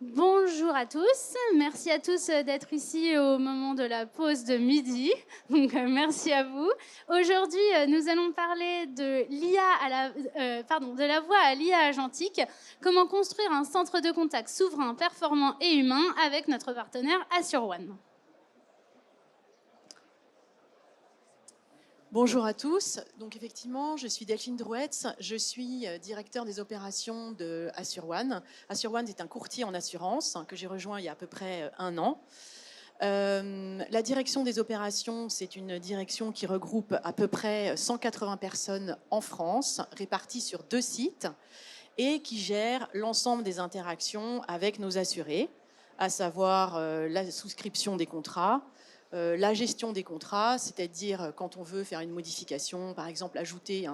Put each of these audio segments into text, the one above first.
Bonjour à tous, merci à tous d'être ici au moment de la pause de midi. Donc merci à vous. Aujourd'hui, nous allons parler de de la voix à l'IA agentique. Comment construire un centre de contact souverain, performant et humain avec notre partenaire AssureOne. Bonjour à tous. Donc effectivement, je suis Delphine Drouetz. Je suis directeur des opérations de AssureOne. AssureOne est un courtier en assurance que j'ai rejoint il y a à peu près un an. La direction des opérations, c'est une direction qui regroupe à peu près 180 personnes en France, réparties sur 2 sites, et qui gère l'ensemble des interactions avec nos assurés, à savoir la souscription des contrats, la gestion des contrats, c'est-à-dire quand on veut faire une modification, par exemple ajouter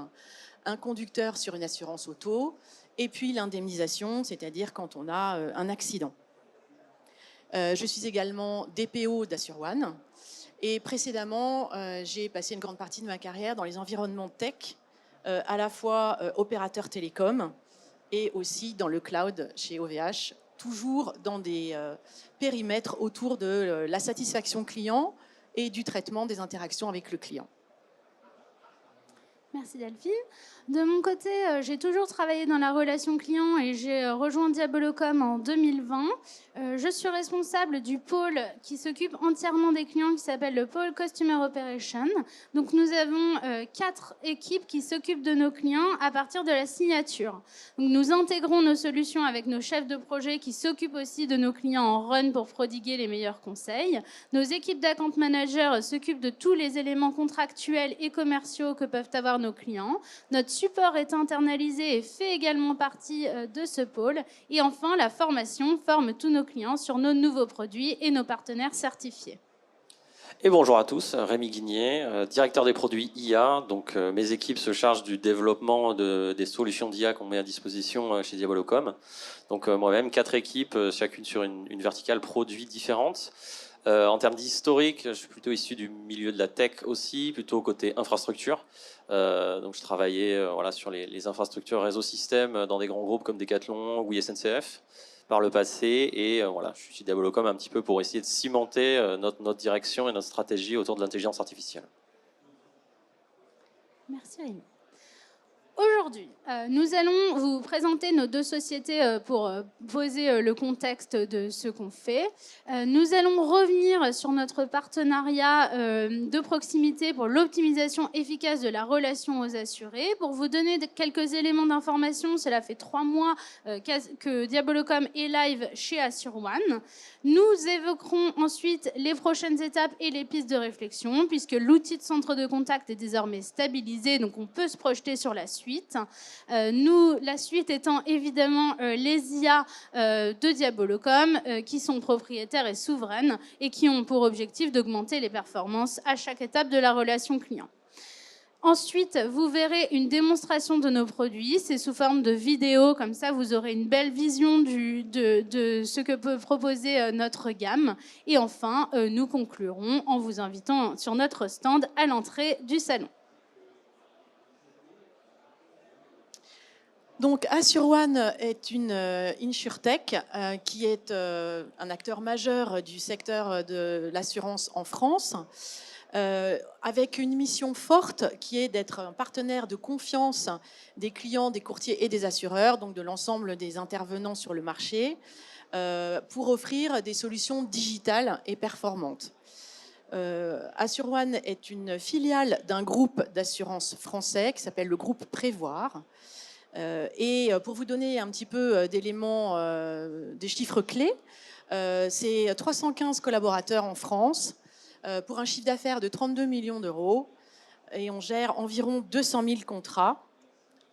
un conducteur sur une assurance auto, et puis l'indemnisation, c'est-à-dire quand on a un accident. Je suis également DPO d'AssureOne, et précédemment, j'ai passé une grande partie de ma carrière dans les environnements tech, à la fois opérateur télécom et aussi dans le cloud chez OVH, toujours dans des périmètres autour de la satisfaction client et du traitement des interactions avec le client. Merci Delphine. De mon côté, j'ai toujours travaillé dans la relation client et j'ai rejoint Diabolocom en 2020. Je suis responsable du pôle qui s'occupe entièrement des clients qui s'appelle le pôle Customer Operation. Donc nous avons 4 équipes qui s'occupent de nos clients à partir de la signature. Donc nous intégrons nos solutions avec nos chefs de projet qui s'occupent aussi de nos clients en run pour prodiguer les meilleurs conseils. Nos équipes d'account managers s'occupent de tous les éléments contractuels et commerciaux que peuvent avoir nos clients. Notre support est internalisé et fait également partie de ce pôle. Et enfin, la formation forme tous nos clients sur nos nouveaux produits et nos partenaires certifiés. Et bonjour à tous, Rémi Guigné, directeur des produits IA. Donc mes équipes se chargent du développement des solutions d'IA qu'on met à disposition chez Diabolocom. Donc moi-même, 4 équipes, chacune sur une verticale produit différente. En termes d'historique, je suis plutôt issu du milieu de la tech aussi, plutôt côté infrastructure. Donc je travaillais sur les infrastructures réseau système dans des grands groupes comme Decathlon ou SNCF par le passé, et je suis chez Diabolocom un petit peu pour essayer de cimenter notre direction et notre stratégie autour de l'intelligence artificielle. Merci Rémi. Aujourd'hui, nous allons vous présenter nos 2 sociétés pour poser le contexte de ce qu'on fait. Nous allons revenir sur notre partenariat de proximité pour l'optimisation efficace de la relation aux assurés. Pour vous donner quelques éléments d'information, cela fait 3 mois que Diabolocom est live chez AssureOne. Nous évoquerons ensuite les prochaines étapes et les pistes de réflexion, puisque l'outil de centre de contact est désormais stabilisé, donc on peut se projeter sur la suite. La suite étant évidemment les IA de Diabolocom, qui sont propriétaires et souveraines et qui ont pour objectif d'augmenter les performances à chaque étape de la relation client. Ensuite, vous verrez une démonstration de nos produits. C'est sous forme de vidéo, comme ça vous aurez une belle vision de ce que peut proposer notre gamme. Et enfin, nous conclurons en vous invitant sur notre stand à l'entrée du salon. Donc AssureOne est une insurtech qui est un acteur majeur du secteur de l'assurance en France. Avec une mission forte qui est d'être un partenaire de confiance des clients, des courtiers et des assureurs, donc de l'ensemble des intervenants sur le marché, pour offrir des solutions digitales et performantes. AssureOne est une filiale d'un groupe d'assurance français qui s'appelle le groupe Prévoir. Et pour vous donner un petit peu d'éléments, des chiffres clés, c'est 315 collaborateurs en France, pour un chiffre d'affaires de 32 millions d'euros, et on gère environ 200 000 contrats.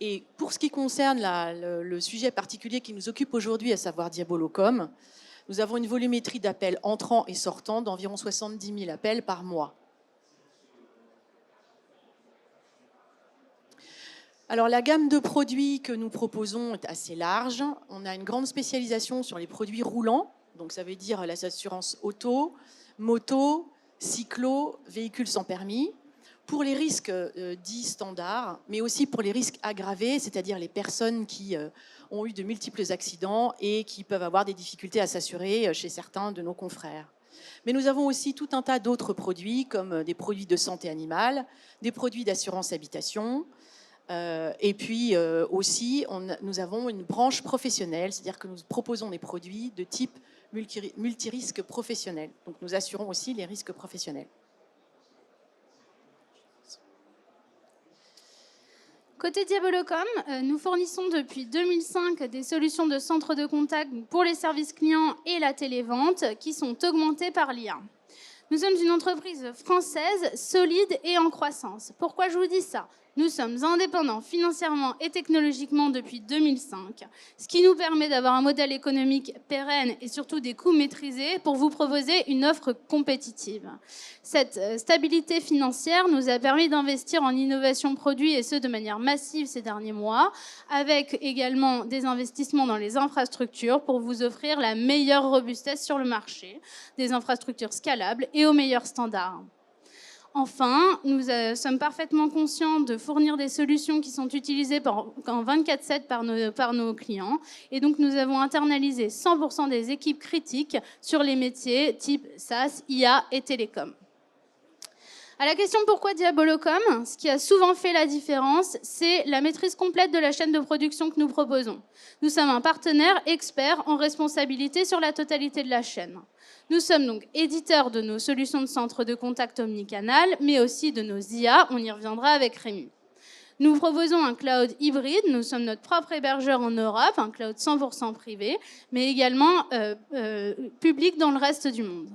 Et pour ce qui concerne le sujet particulier qui nous occupe aujourd'hui, à savoir Diabolocom, nous avons une volumétrie d'appels entrants et sortants d'environ 70 000 appels par mois. Alors la gamme de produits que nous proposons est assez large. On a une grande spécialisation sur les produits roulants, donc ça veut dire les assurances auto, moto, cyclo, véhicules sans permis. pour les risques dits standards, mais aussi pour les risques aggravés, c'est-à-dire les personnes qui ont eu de multiples accidents et qui peuvent avoir des difficultés à s'assurer chez certains de nos confrères. Mais nous avons aussi tout un tas d'autres produits, comme des produits de santé animale, des produits d'assurance habitation, et puis aussi, nous avons une branche professionnelle, c'est-à-dire que nous proposons des produits de type multirisque professionnel. Donc nous assurons aussi les risques professionnels. Côté Diabolocom, nous fournissons depuis 2005 des solutions de centre de contact pour les services clients et la télévente qui sont augmentées par l'IA. Nous sommes une entreprise française, solide et en croissance. Pourquoi je vous dis ça ? Nous sommes indépendants financièrement et technologiquement depuis 2005, ce qui nous permet d'avoir un modèle économique pérenne et surtout des coûts maîtrisés pour vous proposer une offre compétitive. Cette stabilité financière nous a permis d'investir en innovation produit et ce de manière massive ces derniers mois, avec également des investissements dans les infrastructures pour vous offrir la meilleure robustesse sur le marché, des infrastructures scalables et aux meilleurs standards. Enfin, nous sommes parfaitement conscients de fournir des solutions qui sont utilisées en 24/7 par nos clients. Et donc, nous avons internalisé 100% des équipes critiques sur les métiers type SaaS, IA et télécom. À la question pourquoi Diabolocom, ce qui a souvent fait la différence, c'est la maîtrise complète de la chaîne de production que nous proposons. Nous sommes un partenaire expert en responsabilité sur la totalité de la chaîne. Nous sommes donc éditeurs de nos solutions de centre de contact omnicanal, mais aussi de nos IA, on y reviendra avec Rémi. Nous proposons un cloud hybride, nous sommes notre propre hébergeur en Europe, un cloud 100% privé, mais également public dans le reste du monde.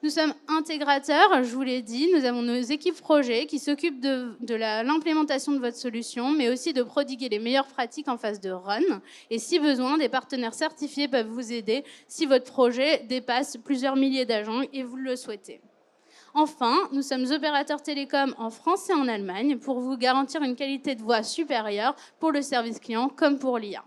Nous sommes intégrateurs, je vous l'ai dit, nous avons nos équipes projets qui s'occupent de l'implémentation de votre solution, mais aussi de prodiguer les meilleures pratiques en phase de run. Et si besoin, des partenaires certifiés peuvent vous aider si votre projet dépasse plusieurs milliers d'agents et vous le souhaitez. Enfin, nous sommes opérateurs télécoms en France et en Allemagne pour vous garantir une qualité de voix supérieure pour le service client comme pour l'IA.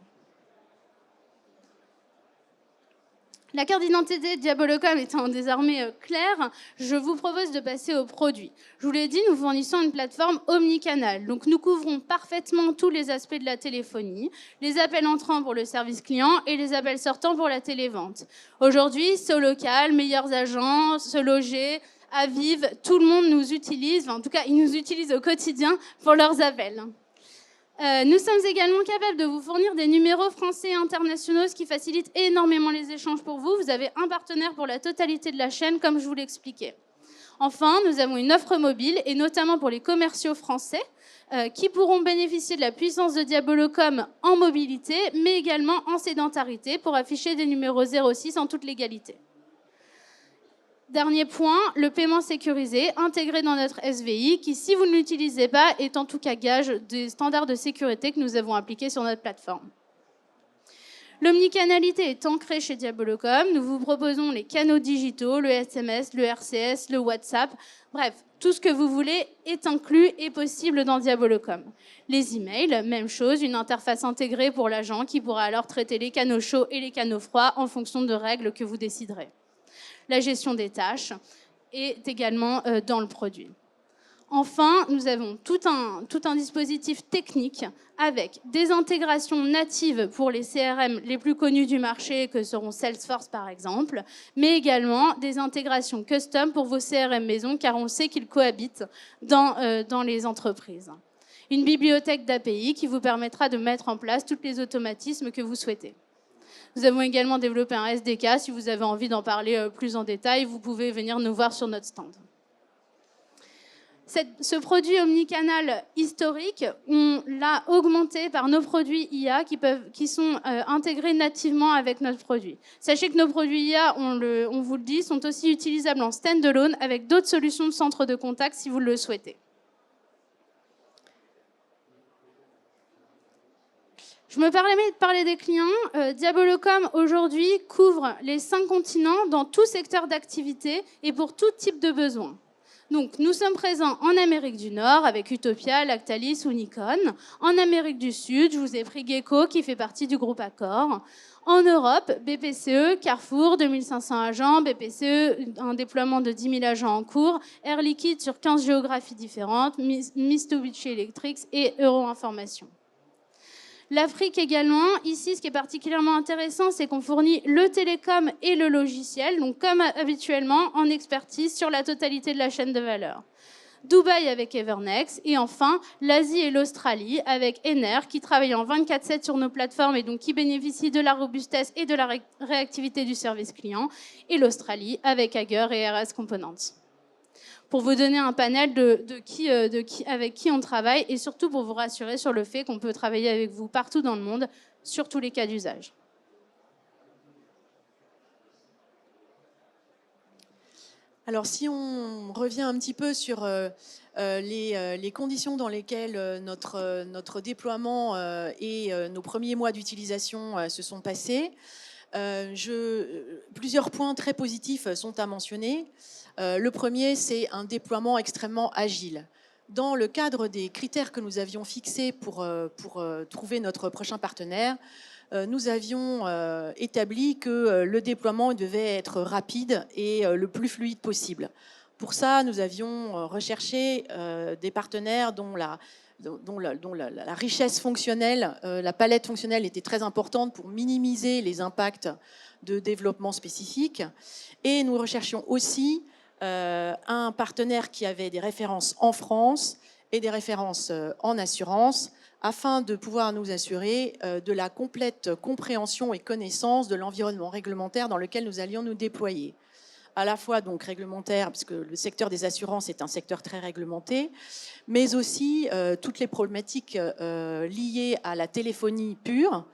La carte d'identité Diabolocom étant désormais claire, je vous propose de passer au produit. Je vous l'ai dit, nous fournissons une plateforme omnicanal. Donc nous couvrons parfaitement tous les aspects de la téléphonie, les appels entrants pour le service client et les appels sortants pour la télévente. Aujourd'hui, SoLocal, Meilleurs Agents, Se Loger, Aviv, tout le monde nous utilise, enfin, en tout cas, ils nous utilisent au quotidien pour leurs appels. Nous sommes également capables de vous fournir des numéros français et internationaux, ce qui facilite énormément les échanges pour vous. Vous avez un partenaire pour la totalité de la chaîne, comme je vous l'expliquais. Enfin, nous avons une offre mobile, et notamment pour les commerciaux français, qui pourront bénéficier de la puissance de Diabolocom en mobilité, mais également en sédentarité, pour afficher des numéros 06 en toute légalité. Dernier point, le paiement sécurisé intégré dans notre SVI qui, si vous ne l'utilisez pas, est en tout cas gage des standards de sécurité que nous avons appliqués sur notre plateforme. L'omnicanalité est ancrée chez Diabolocom. Nous vous proposons les canaux digitaux, le SMS, le RCS, le WhatsApp. Bref, tout ce que vous voulez est inclus et possible dans Diabolocom. Les emails, même chose, une interface intégrée pour l'agent qui pourra alors traiter les canaux chauds et les canaux froids en fonction de règles que vous déciderez. La gestion des tâches est également dans le produit. Enfin, nous avons tout un dispositif technique avec des intégrations natives pour les CRM les plus connus du marché, que seront Salesforce par exemple, mais également des intégrations custom pour vos CRM maison, car on sait qu'ils cohabitent dans les entreprises. Une bibliothèque d'API qui vous permettra de mettre en place tous les automatismes que vous souhaitez. Nous avons également développé un SDK. Si vous avez envie d'en parler plus en détail, vous pouvez venir nous voir sur notre stand. Ce produit omnicanal historique, on l'a augmenté par nos produits IA qui sont intégrés nativement avec notre produit. Sachez que nos produits IA, on vous le dit, sont aussi utilisables en standalone avec d'autres solutions de centre de contact si vous le souhaitez. Je me permets de parler des clients. Diabolocom, aujourd'hui, couvre les 5 continents dans tout secteur d'activité et pour tout type de besoin. Donc, nous sommes présents en Amérique du Nord avec Utopia, Lactalis ou Nikon. En Amérique du Sud, je vous ai pris Gecko qui fait partie du groupe Accor. En Europe, BPCE, Carrefour, 2500 agents, BPCE, un déploiement de 10 000 agents en cours, Air Liquide sur 15 géographies différentes, Mitsubishi Electric et Euro-Information. L'Afrique également, ici ce qui est particulièrement intéressant, c'est qu'on fournit le télécom et le logiciel, donc comme habituellement en expertise sur la totalité de la chaîne de valeur. Dubaï avec Evernex et enfin l'Asie et l'Australie avec Ener qui travaille en 24/7 sur nos plateformes et donc qui bénéficie de la robustesse et de la réactivité du service client et l'Australie avec Agger et RS Components. Pour vous donner un panel avec qui on travaille et surtout pour vous rassurer sur le fait qu'on peut travailler avec vous partout dans le monde sur tous les cas d'usage. Alors, si on revient un petit peu sur les conditions dans lesquelles notre déploiement et nos premiers mois d'utilisation se sont passés, plusieurs points très positifs sont à mentionner. Le premier, c'est un déploiement extrêmement agile. Dans le cadre des critères que nous avions fixés pour trouver notre prochain partenaire, nous avions établi que le déploiement devait être rapide et le plus fluide possible. Pour ça, nous avions recherché des partenaires dont la richesse fonctionnelle, la palette fonctionnelle était très importante pour minimiser les impacts de développement spécifiques. Et nous recherchions aussi un partenaire qui avait des références en France et des références en assurance, afin de pouvoir nous assurer de la complète compréhension et connaissance de l'environnement réglementaire dans lequel nous allions nous déployer. À la fois donc réglementaire, puisque le secteur des assurances est un secteur très réglementé, mais aussi toutes les problématiques liées à la téléphonie pure,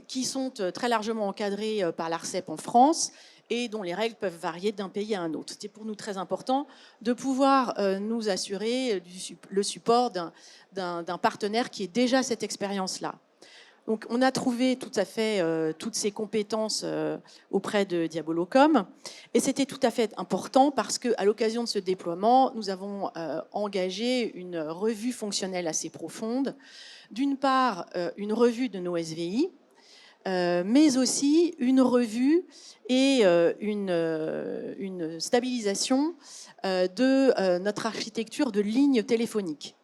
qui sont très largement encadrées par l'ARCEP en France, et dont les règles peuvent varier d'un pays à un autre. C'était pour nous très important de pouvoir nous assurer le support d'un partenaire qui ait déjà cette expérience-là. Donc, on a trouvé tout à fait toutes ces compétences auprès de Diabolocom, et c'était tout à fait important parce qu'à l'occasion de ce déploiement, nous avons engagé une revue fonctionnelle assez profonde. D'une part, une revue de nos SVI, mais aussi une revue et une stabilisation de notre architecture de lignes téléphoniques.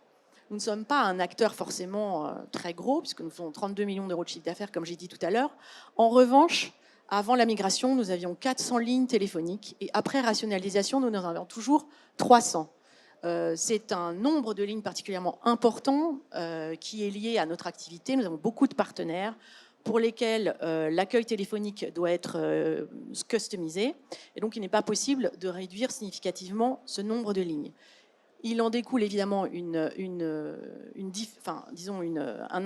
Nous ne sommes pas un acteur forcément très gros, puisque nous faisons 32 millions d'euros de chiffre d'affaires, comme j'ai dit tout à l'heure. En revanche, avant la migration, nous avions 400 lignes téléphoniques, et après rationalisation, nous en avons toujours 300. C'est un nombre de lignes particulièrement important qui est lié à notre activité. Nous avons beaucoup de partenaires pour lesquels l'accueil téléphonique doit être customisé, et donc il n'est pas possible de réduire significativement ce nombre de lignes. Il en découle évidemment un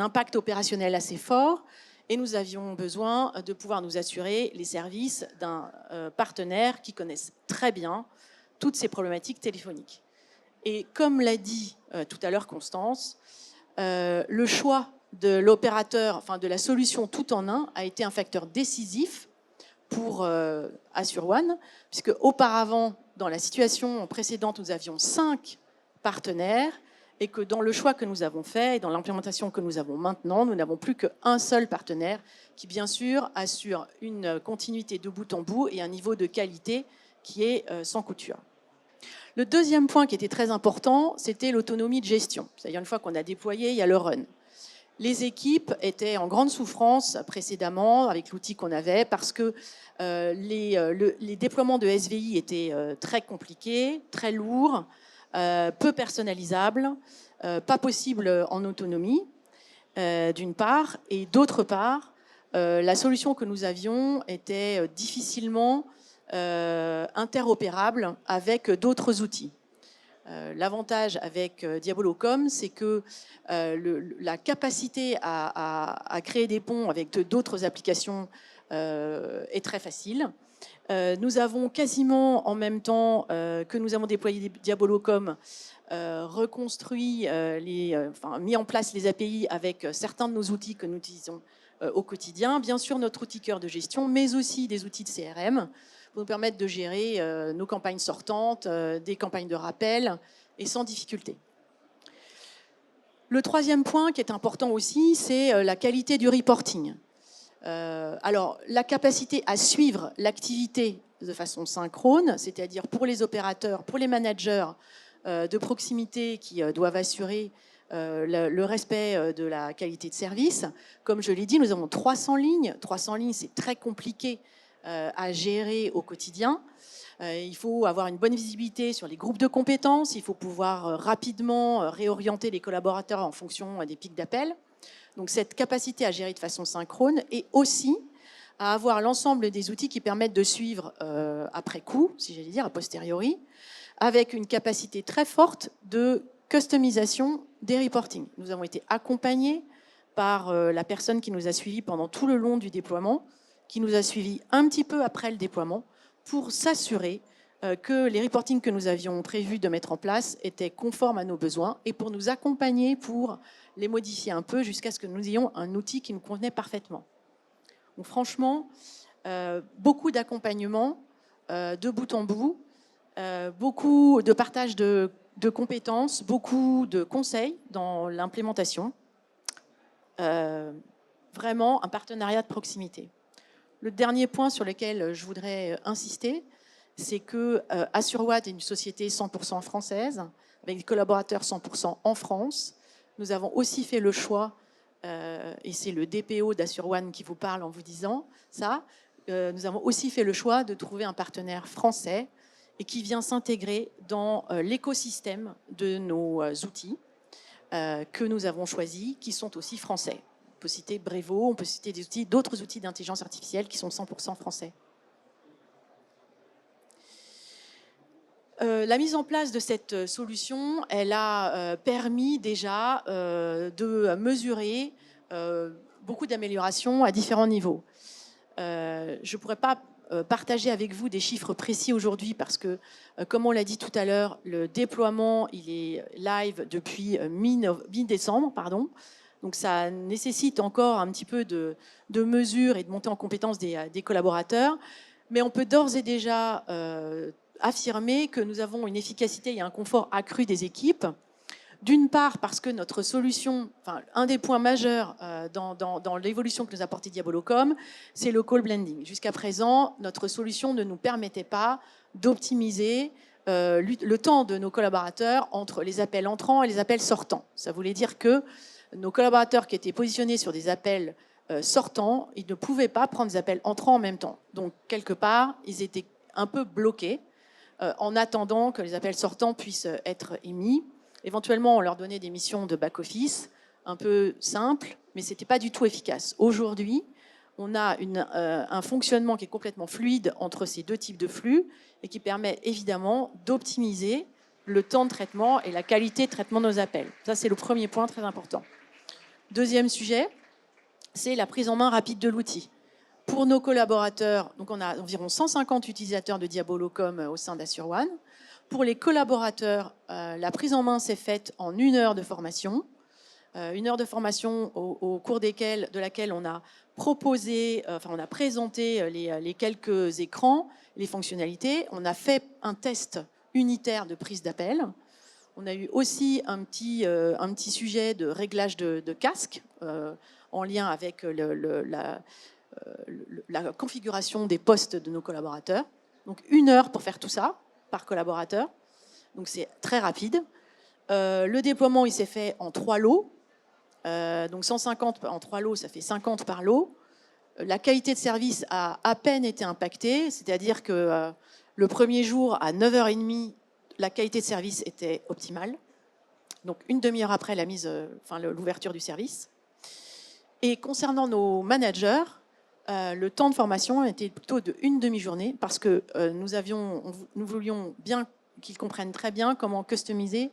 impact opérationnel assez fort, et nous avions besoin de pouvoir nous assurer les services d'un partenaire qui connaisse très bien toutes ces problématiques téléphoniques. Et comme l'a dit tout à l'heure Constance, le choix de l'opérateur, enfin de la solution tout en un, a été un facteur décisif pour AssureOne, puisque auparavant, dans la situation précédente, nous avions 5 partenaires, et que dans le choix que nous avons fait et dans l'implémentation que nous avons maintenant, nous n'avons plus qu'un seul partenaire qui, bien sûr, assure une continuité de bout en bout et un niveau de qualité qui est sans couture. Le deuxième point qui était très important, c'était l'autonomie de gestion. C'est-à-dire, une fois qu'on a déployé, il y a le run. Les équipes étaient en grande souffrance précédemment avec l'outil qu'on avait, parce que les déploiements de SVI étaient très compliqués, très lourds, peu personnalisables, pas possibles en autonomie, d'une part, et d'autre part, la solution que nous avions était difficilement interopérable avec d'autres outils. L'avantage avec Diabolocom, c'est que la capacité à créer des ponts avec d'autres applications est très facile. Nous avons quasiment en même temps que nous avons déployé Diabolocom reconstruit, mis en place les API avec certains de nos outils que nous utilisons au quotidien. Bien sûr, notre outil cœur de gestion, mais aussi des outils de CRM, pour nous permettre de gérer nos campagnes sortantes, des campagnes de rappel, et sans difficulté. Le troisième point qui est important aussi, c'est la qualité du reporting. Alors, la capacité à suivre l'activité de façon synchrone, c'est-à-dire pour les opérateurs, pour les managers de proximité qui doivent assurer le respect de la qualité de service. Comme je l'ai dit, nous avons 300 lignes. 300 lignes, c'est très compliqué à gérer au quotidien. Il faut avoir une bonne visibilité sur les groupes de compétences. Il faut pouvoir rapidement réorienter les collaborateurs en fonction des pics d'appel. Donc cette capacité à gérer de façon synchrone et aussi à avoir l'ensemble des outils qui permettent de suivre après coup, si j'allais dire, a posteriori, avec une capacité très forte de customisation des reportings. Nous avons été accompagnés par la personne qui nous a suivis pendant tout le long du déploiement, qui nous a suivis un petit peu après le déploiement, pour s'assurer que les reportings que nous avions prévu de mettre en place étaient conformes à nos besoins et pour nous accompagner, pour les modifier un peu jusqu'à ce que nous ayons un outil qui nous convenait parfaitement. Donc franchement, beaucoup d'accompagnement de bout en bout, beaucoup de partage de compétences, beaucoup de conseils dans l'implémentation. Vraiment un partenariat de proximité. Le dernier point sur lequel je voudrais insister, c'est que AssureWatt est une société 100% française, avec des collaborateurs 100% en France. Nous avons aussi fait le choix, et c'est le DPO d'AssureOne qui vous parle en vous disant ça, nous avons aussi fait le choix de trouver un partenaire français et qui vient s'intégrer dans l'écosystème de nos outils que nous avons choisis, qui sont aussi français. On peut citer Brevo, on peut citer d'autres outils d'intelligence artificielle qui sont 100% français. La mise en place de cette solution, elle a permis déjà de mesurer beaucoup d'améliorations à différents niveaux. Je ne pourrais pas partager avec vous des chiffres précis aujourd'hui parce que, comme on l'a dit tout à l'heure, le déploiement il est live depuis mi-décembre, pardon. Donc ça nécessite encore un petit peu de mesures et de montée en compétence des collaborateurs. Mais on peut d'ores et déjà affirmer que nous avons une efficacité et un confort accru des équipes. D'une part, parce que notre solution, enfin, un des points majeurs dans l'évolution que nous a apporté Diabolocom, c'est le call blending. Jusqu'à présent, notre solution ne nous permettait pas d'optimiser le temps de nos collaborateurs entre les appels entrants et les appels sortants. Ça voulait dire que nos collaborateurs qui étaient positionnés sur des appels sortants, ils ne pouvaient pas prendre des appels entrants en même temps. Donc, quelque part, ils étaient un peu bloqués en attendant que les appels sortants puissent être émis. Éventuellement, on leur donnait des missions de back-office un peu simples, mais ce n'était pas du tout efficace. Aujourd'hui, on a un fonctionnement qui est complètement fluide entre ces deux types de flux et qui permet évidemment d'optimiser le temps de traitement et la qualité de traitement de nos appels. Ça, c'est le premier point très important. Deuxième sujet, c'est la prise en main rapide de l'outil. Pour nos collaborateurs, donc on a environ 150 utilisateurs de Diabolocom au sein d'AssureOne. Pour les collaborateurs, la prise en main s'est faite en 1 heure de formation. 1 heure de formation au cours de laquelle on a proposé, on a présenté les quelques écrans, les fonctionnalités. On a fait un test unitaire de prise d'appel. On a eu aussi un petit sujet de réglage de casque en lien avec la configuration des postes de nos collaborateurs. Donc 1 heure pour faire tout ça par collaborateur. Donc c'est très rapide. Le déploiement, il s'est fait en 3 lots. Donc 150 en 3 lots, ça fait 50 par lot. La qualité de service a à peine été impactée, c'est-à-dire que le premier jour, à 9h30, la qualité de service était optimale. Donc une demi-heure après l'ouverture du service. Et concernant nos managers, le temps de formation était plutôt de 1 demi-journée parce que nous voulions bien qu'ils comprennent très bien comment customiser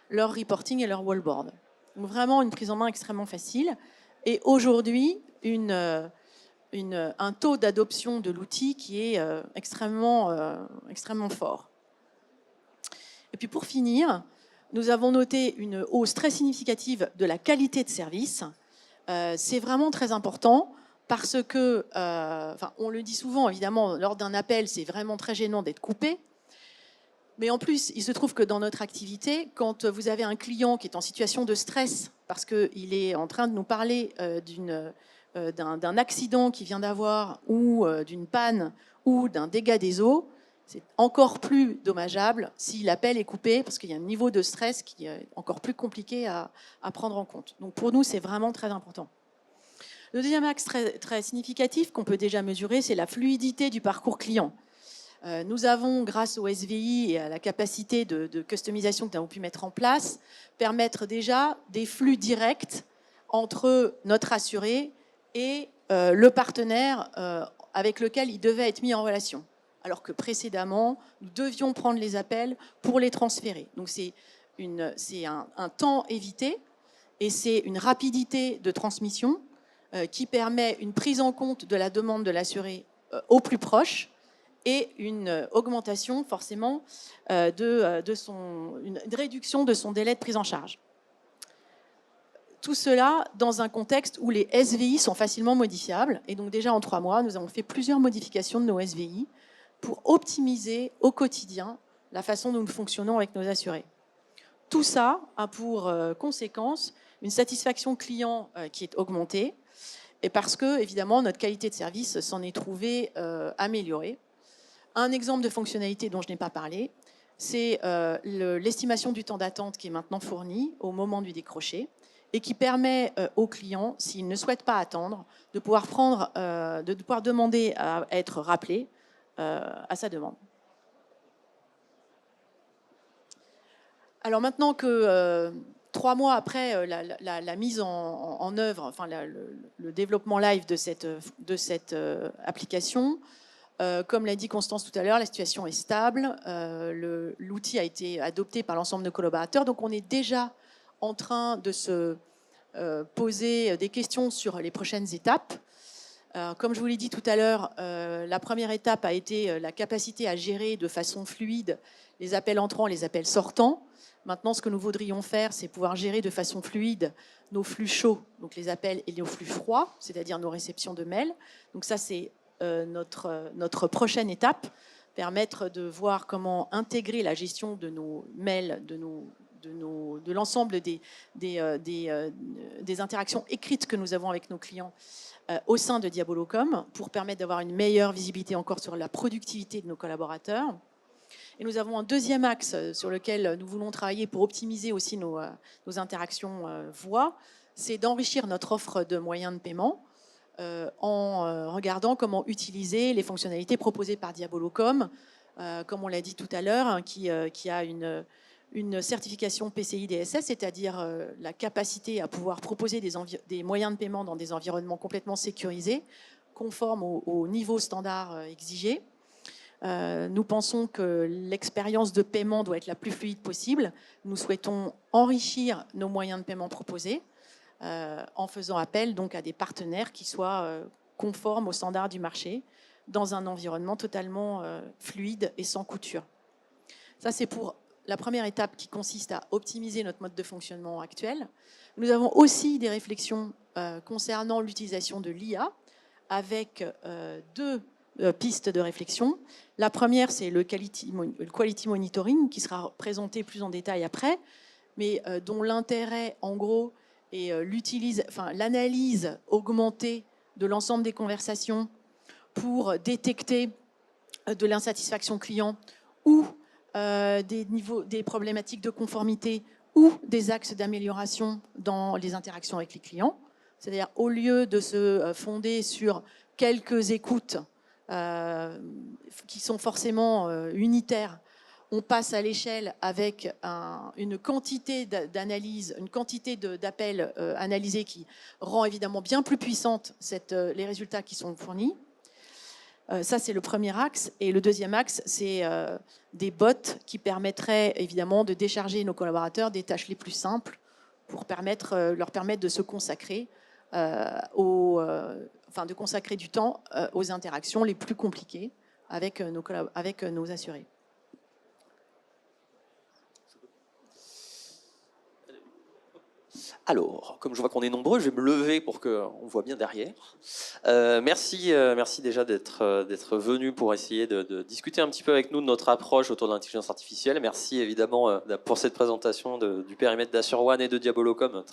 leur reporting et leur wallboard. Donc vraiment une prise en main extrêmement facile. Et aujourd'hui, un taux d'adoption de l'outil qui est extrêmement fort. Et puis pour finir, nous avons noté une hausse très significative de la qualité de service. C'est vraiment très important parce que, on le dit souvent, évidemment, lors d'un appel, c'est vraiment très gênant d'être coupé. Mais en plus, il se trouve que dans notre activité, quand vous avez un client qui est en situation de stress, parce qu'il est en train de nous parler d'un accident qu'il vient d'avoir, ou d'une panne, ou d'un dégât des eaux, c'est encore plus dommageable si l'appel est coupé, parce qu'il y a un niveau de stress qui est encore plus compliqué à prendre en compte. Donc pour nous, c'est vraiment très important. Le deuxième axe très significatif qu'on peut déjà mesurer, c'est la fluidité du parcours client. Nous avons, grâce au SVI et à la capacité de customisation que nous avons pu mettre en place, permettre déjà des flux directs entre notre assuré et le partenaire avec lequel il devait être mis en relation. Alors que précédemment, nous devions prendre les appels pour les transférer. Donc c'est un temps évité et c'est une rapidité de transmission qui permet une prise en compte de la demande de l'assuré au plus proche, et une augmentation forcément une réduction de son délai de prise en charge. Tout cela dans un contexte où les SVI sont facilement modifiables. Et donc déjà en 3 mois, nous avons fait plusieurs modifications de nos SVI pour optimiser au quotidien la façon dont nous fonctionnons avec nos assurés. Tout ça a pour conséquence une satisfaction client qui est augmentée, et parce que, évidemment, notre qualité de service s'en est trouvée améliorée. Un exemple de fonctionnalité dont je n'ai pas parlé, c'est l'estimation du temps d'attente qui est maintenant fournie au moment du décroché et qui permet aux clients, s'ils ne souhaitent pas attendre, de pouvoir demander à être rappelé à sa demande. Alors maintenant que 3 mois après la mise en œuvre, enfin le développement live de cette application, comme l'a dit Constance tout à l'heure, la situation est stable. L'outil a été adopté par l'ensemble de nos collaborateurs. Donc on est déjà en train de se poser des questions sur les prochaines étapes. Comme je vous l'ai dit tout à l'heure, la première étape a été la capacité à gérer de façon fluide les appels entrants, les appels sortants. Maintenant, ce que nous voudrions faire, c'est pouvoir gérer de façon fluide nos flux chauds, donc les appels, et nos flux froids, c'est-à-dire nos réceptions de mails. Donc ça, c'est notre prochaine étape, permettre de voir comment intégrer la gestion de nos mails, de l'ensemble des interactions écrites que nous avons avec nos clients au sein de Diabolocom, pour permettre d'avoir une meilleure visibilité encore sur la productivité de nos collaborateurs. Et nous avons un deuxième axe sur lequel nous voulons travailler pour optimiser aussi nos interactions voix, c'est d'enrichir notre offre de moyens de paiement en regardant comment utiliser les fonctionnalités proposées par Diabolocom, comme on l'a dit tout à l'heure, hein, qui a une certification PCI DSS, c'est-à-dire la capacité à pouvoir proposer des moyens de paiement dans des environnements complètement sécurisés, conformes au niveau standard exigé. Nous pensons que l'expérience de paiement doit être la plus fluide possible. Nous souhaitons enrichir nos moyens de paiement proposés en faisant appel donc à des partenaires qui soient conformes aux standards du marché dans un environnement totalement fluide et sans couture. Ça, c'est pour la première étape qui consiste à optimiser notre mode de fonctionnement actuel. Nous avons aussi des réflexions concernant l'utilisation de l'IA avec 2 pistes de réflexion. La première, c'est le quality monitoring qui sera présenté plus en détail après, mais dont l'intérêt, en gros, est l'analyse augmentée de l'ensemble des conversations pour détecter de l'insatisfaction client ou des problématiques de conformité ou des axes d'amélioration dans les interactions avec les clients. C'est-à-dire, au lieu de se fonder sur quelques écoutes qui sont forcément unitaires, on passe à l'échelle avec une quantité d'analyses, une quantité d'appels analysés qui rend évidemment bien plus puissante les résultats qui sont fournis. Ça, c'est le premier axe. Et le deuxième axe, c'est des bots qui permettraient évidemment de décharger nos collaborateurs des tâches les plus simples pour leur permettre de se consacrer de consacrer du temps aux interactions les plus compliquées avec nos assurés. Alors, comme je vois qu'on est nombreux, je vais me lever pour qu'on voit bien derrière. Merci déjà d'être venu pour essayer de discuter un petit peu avec nous de notre approche autour de l'intelligence artificielle. Merci évidemment pour cette présentation du périmètre d'Assure-One et de Diabolocom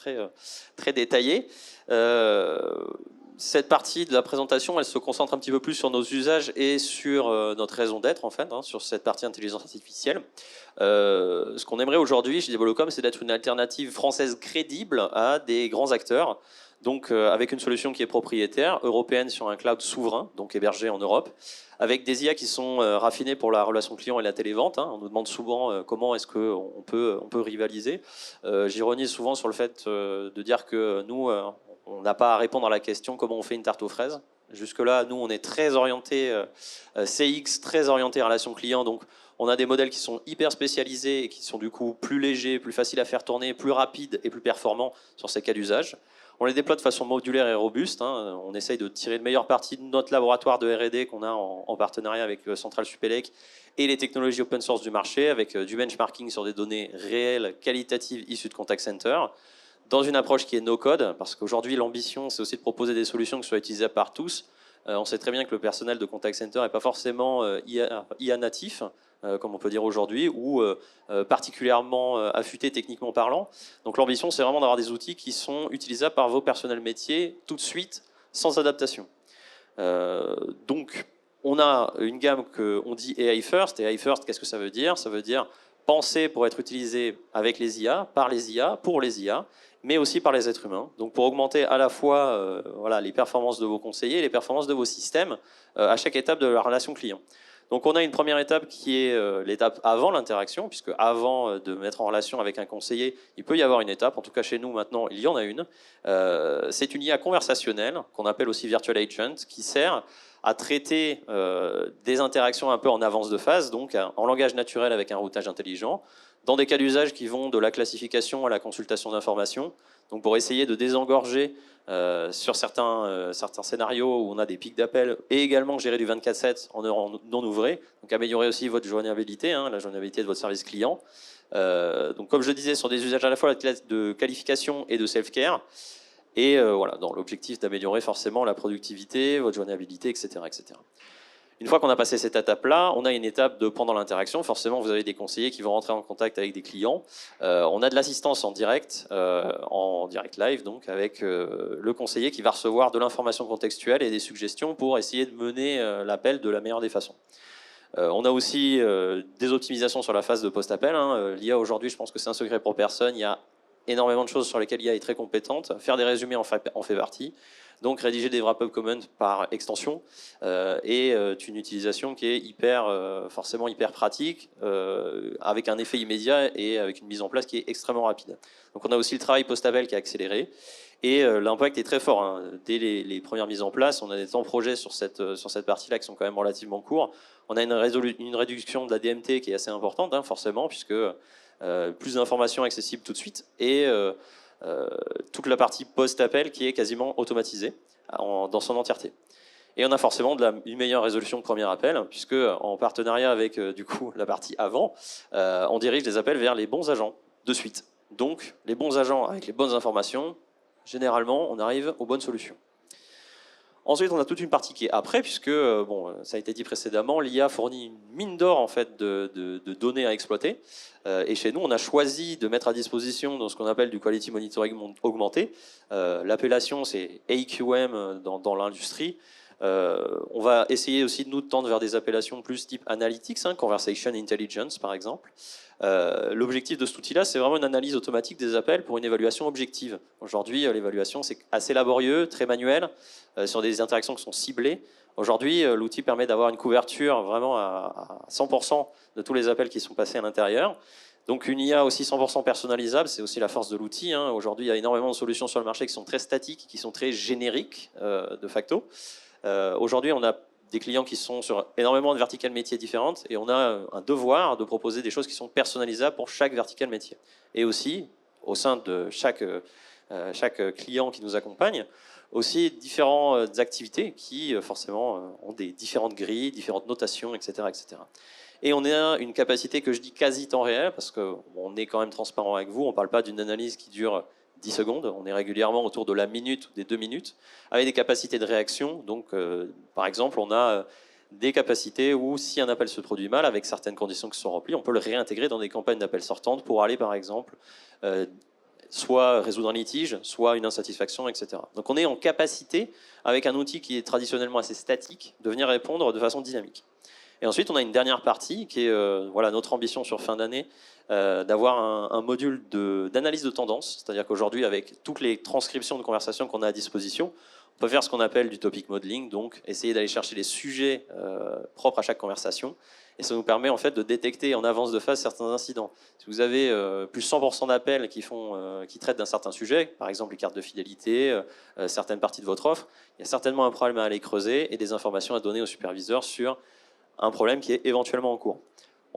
très détaillée. Cette partie de la présentation, elle se concentre un petit peu plus sur nos usages et sur notre raison d'être, en fait, sur cette partie intelligence artificielle. Ce qu'on aimerait aujourd'hui chez Diabolocom, c'est d'être une alternative française crédible à des grands acteurs, donc avec une solution qui est propriétaire, européenne sur un cloud souverain, donc hébergé en Europe, avec des IA qui sont raffinées pour la relation client et la télévente. On nous demande souvent comment est-ce qu'on peut rivaliser. J'ironise souvent sur le fait de dire que nous, on n'a pas à répondre à la question comment on fait une tarte aux fraises. Jusque-là, nous, on est très orienté CX, très orienté relation client, donc on a des modèles qui sont hyper spécialisés et qui sont du coup plus légers, plus faciles à faire tourner, plus rapides et plus performants sur ces cas d'usage. On les déploie de façon modulaire et robuste. On essaye de tirer une meilleure partie de notre laboratoire de R&D qu'on a en partenariat avec Central Supélec et les technologies open source du marché, avec du benchmarking sur des données réelles, qualitatives, issues de contact center, dans une approche qui est no-code, parce qu'aujourd'hui, l'ambition, c'est aussi de proposer des solutions qui soient utilisables par tous. On sait très bien que le personnel de contact center n'est pas forcément IA natif, comme on peut dire aujourd'hui, ou particulièrement affûté techniquement parlant. Donc l'ambition, c'est vraiment d'avoir des outils qui sont utilisables par vos personnels métiers tout de suite, sans adaptation. Donc, on a une gamme qu'on dit AI First. AI First, qu'est-ce que ça veut dire? Ça veut dire penser pour être utilisé avec les IA, par les IA, pour les IA, mais aussi par les êtres humains. Donc pour augmenter à la fois les performances de vos conseillers et les performances de vos systèmes à chaque étape de la relation client. Donc on a une première étape qui est l'étape avant l'interaction, puisque avant de mettre en relation avec un conseiller, il peut y avoir une étape, en tout cas chez nous maintenant, il y en a une. C'est une IA conversationnelle, qu'on appelle aussi Virtual Agent, qui sert à traiter des interactions un peu en avance de phase, donc en langage naturel avec un routage intelligent, dans des cas d'usage qui vont de la classification à la consultation d'informations, donc pour essayer de désengorger sur certains scénarios où on a des pics d'appel, et également gérer du 24/7 en heure non ouvrée, donc améliorer aussi votre joignabilité, la joignabilité de votre service client. Donc comme je disais, sur des usages à la fois de qualification et de self-care, et dans l'objectif d'améliorer forcément la productivité, votre joignabilité, etc., etc. Une fois qu'on a passé cette étape-là, on a une étape de pendant l'interaction. Forcément, vous avez des conseillers qui vont rentrer en contact avec des clients. On a de l'assistance en direct live, donc avec le conseiller qui va recevoir de l'information contextuelle et des suggestions pour essayer de mener l'appel de la meilleure des façons. On a aussi des optimisations sur la phase de post-appel. L'IA aujourd'hui, je pense que c'est un secret pour personne. Il y a énormément de choses sur lesquelles l'IA est très compétente. Faire des résumés en fait partie. Donc rédiger des wrap-up comments par extension et une utilisation qui est forcément hyper pratique, avec un effet immédiat et avec une mise en place qui est extrêmement rapide. Donc on a aussi le travail post-appel qui est accéléré et l'impact est très fort. Dès les premières mises en place, on a des temps projets sur cette partie-là qui sont quand même relativement courts. On a une réduction de la DMT qui est assez importante, forcément, puisque plus d'informations accessibles tout de suite et toute la partie post-appel qui est quasiment automatisée dans son entièreté. Et on a forcément une meilleure résolution de premier appel, puisque en partenariat avec du coup la partie avant, on dirige les appels vers les bons agents de suite. Donc les bons agents avec les bonnes informations, généralement on arrive aux bonnes solutions. Ensuite, on a toute une partie qui est après, puisque, ça a été dit précédemment, l'IA fournit une mine d'or en fait, de données à exploiter. Et chez nous, on a choisi de mettre à disposition dans ce qu'on appelle du Quality Monitoring augmenté. L'appellation, c'est AQM dans l'industrie. On va essayer aussi de nous tendre vers des appellations plus type Analytics, Conversation Intelligence par exemple. L'objectif de cet outil-là, c'est vraiment une analyse automatique des appels pour une évaluation objective. Aujourd'hui, l'évaluation, c'est assez laborieux, très manuel, sur des interactions qui sont ciblées. Aujourd'hui, l'outil permet d'avoir une couverture vraiment à 100% de tous les appels qui sont passés à l'intérieur. Donc une IA aussi 100% personnalisable, c'est aussi la force de l'outil. Aujourd'hui, il y a énormément de solutions sur le marché qui sont très statiques, qui sont très génériques de facto. Aujourd'hui, on a des clients qui sont sur énormément de verticales métiers différentes et on a un devoir de proposer des choses qui sont personnalisables pour chaque verticale métier. Et aussi, au sein de chaque client qui nous accompagne, aussi différentes activités qui forcément ont des différentes grilles, différentes notations, etc., etc. Et on a une capacité que je dis quasi temps réel, parce qu'on est quand même transparent avec vous, on ne parle pas d'une analyse qui dure 10 secondes. On est régulièrement autour de la minute ou des 2 minutes, avec des capacités de réaction. Donc, par exemple, on a des capacités où, si un appel se produit mal, avec certaines conditions qui sont remplies, on peut le réintégrer dans des campagnes d'appels sortantes pour aller, par exemple, soit résoudre un litige, soit une insatisfaction, etc. Donc on est en capacité, avec un outil qui est traditionnellement assez statique, de venir répondre de façon dynamique. Et ensuite, on a une dernière partie qui est voilà, notre ambition sur fin d'année, d'avoir un module d'analyse de tendance, c'est-à-dire qu'aujourd'hui, avec toutes les transcriptions de conversations qu'on a à disposition, on peut faire ce qu'on appelle du topic modeling, donc essayer d'aller chercher les sujets propres à chaque conversation. Et ça nous permet en fait de détecter en avance de phase certains incidents. Si vous avez plus 100% d'appels qui traitent d'un certain sujet, par exemple les cartes de fidélité, certaines parties de votre offre, il y a certainement un problème à aller creuser et des informations à donner au superviseur sur un problème qui est éventuellement en cours.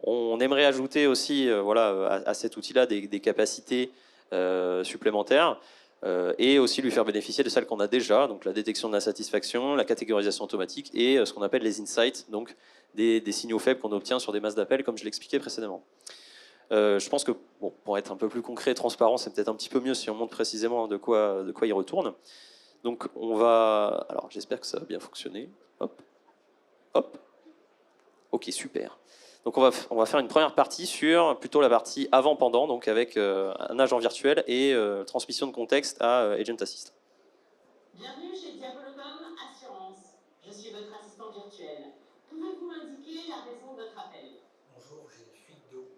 On aimerait ajouter aussi voilà, à cet outil-là des capacités supplémentaires et aussi lui faire bénéficier de celles qu'on a déjà, donc la détection de l'insatisfaction, la catégorisation automatique et ce qu'on appelle les insights, donc des signaux faibles qu'on obtient sur des masses d'appels, comme je l'expliquais précédemment. Je pense que, bon, pour être un peu plus concret et transparent, c'est peut-être un petit peu mieux si on montre précisément de quoi il retourne. Donc on va... Alors j'espère que ça va bien fonctionner. Hop, hop. Ok, super. Donc on va faire une première partie sur plutôt la partie avant-pendant, donc avec un agent virtuel et transmission de contexte à Agent Assist. Bienvenue chez Diabolocom Assurance. Je suis votre assistant virtuel. Pouvez-vous m'indiquer la raison de votre appel? Bonjour, j'ai une fuite d'eau.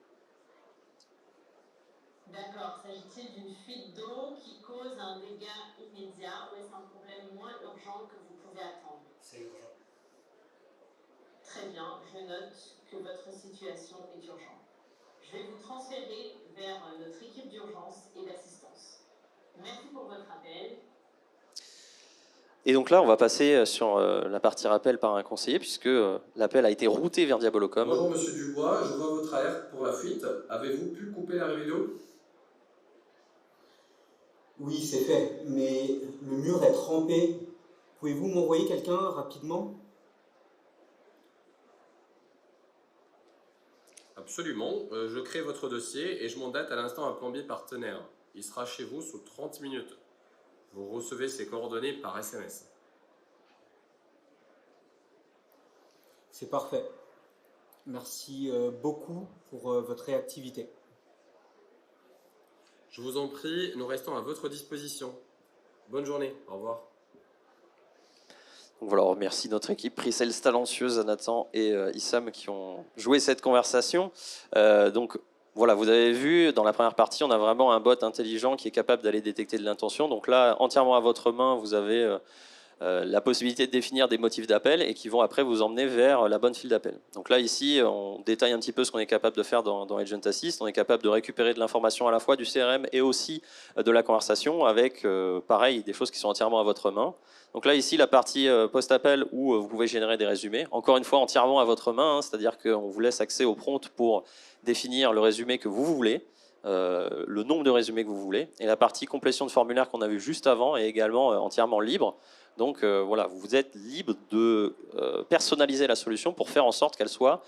D'accord, s'agit-il d'une fuite d'eau qui cause un dégât immédiat ou est-ce un problème moins urgent que vous pouvez attendre? C'est urgent. Très bien, je note que votre situation est urgente. Je vais vous transférer vers notre équipe d'urgence et d'assistance. Merci pour votre appel. Et donc là, on va passer sur la partie rappel par un conseiller, puisque l'appel a été routé vers Diabolocom. Bonjour Monsieur Dubois, je vois votre alerte pour la fuite. Avez-vous pu couper la vidéo? Oui, c'est fait, mais le mur est trempé. Pouvez-vous m'envoyer quelqu'un rapidement? Absolument, je crée votre dossier et je mandate à l'instant un plombier partenaire. Il sera chez vous sous 30 minutes. Vous recevez ses coordonnées par SMS. C'est parfait. Merci beaucoup pour votre réactivité. Je vous en prie, nous restons à votre disposition. Bonne journée, au revoir. Donc voilà, on remercie notre équipe pre-sales talentueuse, Nathan et Issam, qui ont joué cette conversation. Donc voilà, vous avez vu, dans la première partie, on a vraiment un bot intelligent qui est capable d'aller détecter de l'intention. Donc là, entièrement à votre main, vous avez la possibilité de définir des motifs d'appel et qui vont après vous emmener vers la bonne file d'appel. Donc là, ici, on détaille un petit peu ce qu'on est capable de faire dans Agent Assist. On est capable de récupérer de l'information à la fois du CRM et aussi de la conversation avec, pareil, des choses qui sont entièrement à votre main. Donc là, ici, la partie post-appel où vous pouvez générer des résumés. Encore une fois, entièrement à votre main, hein, c'est-à-dire qu'on vous laisse accès au prompt pour définir le résumé que vous voulez, le nombre de résumés que vous voulez. Et la partie complétion de formulaire qu'on a vu juste avant est également entièrement libre. Donc voilà, vous êtes libre de personnaliser la solution pour faire en sorte qu'elle soit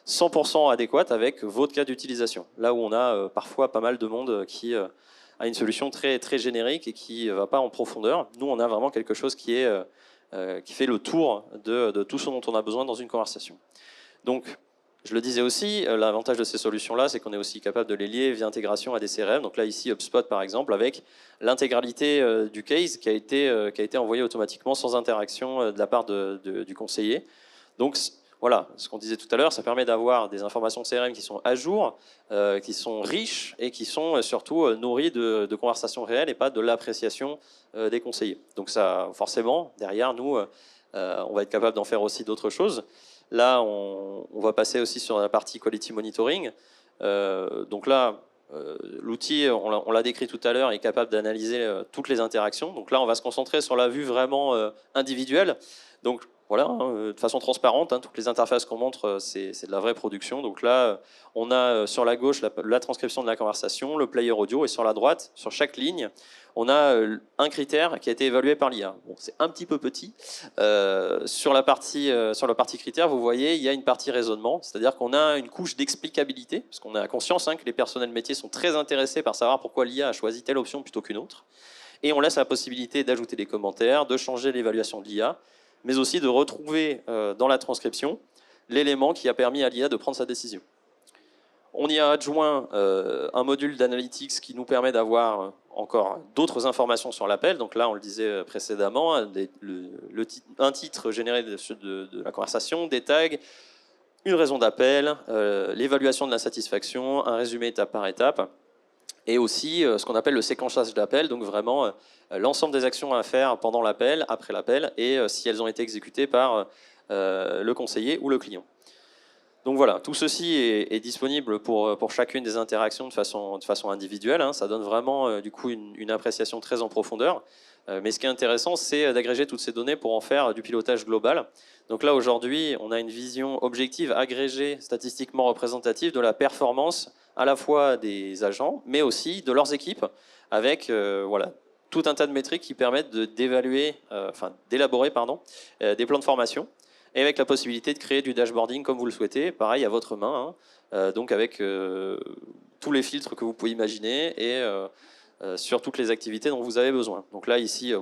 100% adéquate avec votre cas d'utilisation. Là où on a parfois pas mal de monde qui a une solution très, très générique et qui ne va pas en profondeur. Nous, on a vraiment quelque chose qui fait le tour de tout ce dont on a besoin dans une conversation. Donc, je le disais aussi, l'avantage de ces solutions-là, c'est qu'on est aussi capable de les lier via intégration à des CRM. Donc là, ici, HubSpot, par exemple, avec l'intégralité du case qui a été envoyé automatiquement sans interaction de la part du conseiller. Donc voilà, ce qu'on disait tout à l'heure, ça permet d'avoir des informations CRM qui sont à jour, qui sont riches et qui sont surtout nourries de conversations réelles et pas de l'appréciation des conseillers. Donc ça, forcément, derrière nous, on va être capable d'en faire aussi d'autres choses. Là, on va passer aussi sur la partie quality monitoring. Donc là, l'outil, on l'a décrit tout à l'heure, est capable d'analyser toutes les interactions. Donc là, on va se concentrer sur la vue vraiment individuelle. Donc voilà, de façon transparente, toutes les interfaces qu'on montre, c'est de la vraie production. Donc là, on a sur la gauche la transcription de la conversation, le player audio, et sur la droite, sur chaque ligne, on a un critère qui a été évalué par l'IA. Bon, c'est un petit peu petit. Sur la partie critères, vous voyez, il y a une partie raisonnement, c'est-à-dire qu'on a une couche d'explicabilité, parce qu'on a conscience que les personnels métiers sont très intéressés par savoir pourquoi l'IA a choisi telle option plutôt qu'une autre. Et on laisse la possibilité d'ajouter des commentaires, de changer l'évaluation de l'IA, mais aussi de retrouver dans la transcription l'élément qui a permis à l'IA de prendre sa décision. On y a adjoint un module d'analytics qui nous permet d'avoir encore d'autres informations sur l'appel. Donc là, on le disait précédemment, un titre généré de la conversation, des tags, une raison d'appel, l'évaluation de la satisfaction, un résumé étape par étape, et aussi ce qu'on appelle le séquençage d'appel, donc vraiment l'ensemble des actions à faire pendant l'appel, après l'appel, et si elles ont été exécutées par le conseiller ou le client. Donc voilà, tout ceci est disponible pour chacune des interactions de façon individuelle. Ça donne vraiment du coup une appréciation très en profondeur. Mais ce qui est intéressant, c'est d'agréger toutes ces données pour en faire du pilotage global. Donc là, aujourd'hui, on a une vision objective, agrégée, statistiquement représentative de la performance à la fois des agents, mais aussi de leurs équipes, avec voilà, tout un tas de métriques qui permettent d'élaborer des plans de formation, et avec la possibilité de créer du dashboarding comme vous le souhaitez, pareil à votre main, donc avec tous les filtres que vous pouvez imaginer et sur toutes les activités dont vous avez besoin. Donc là, ici,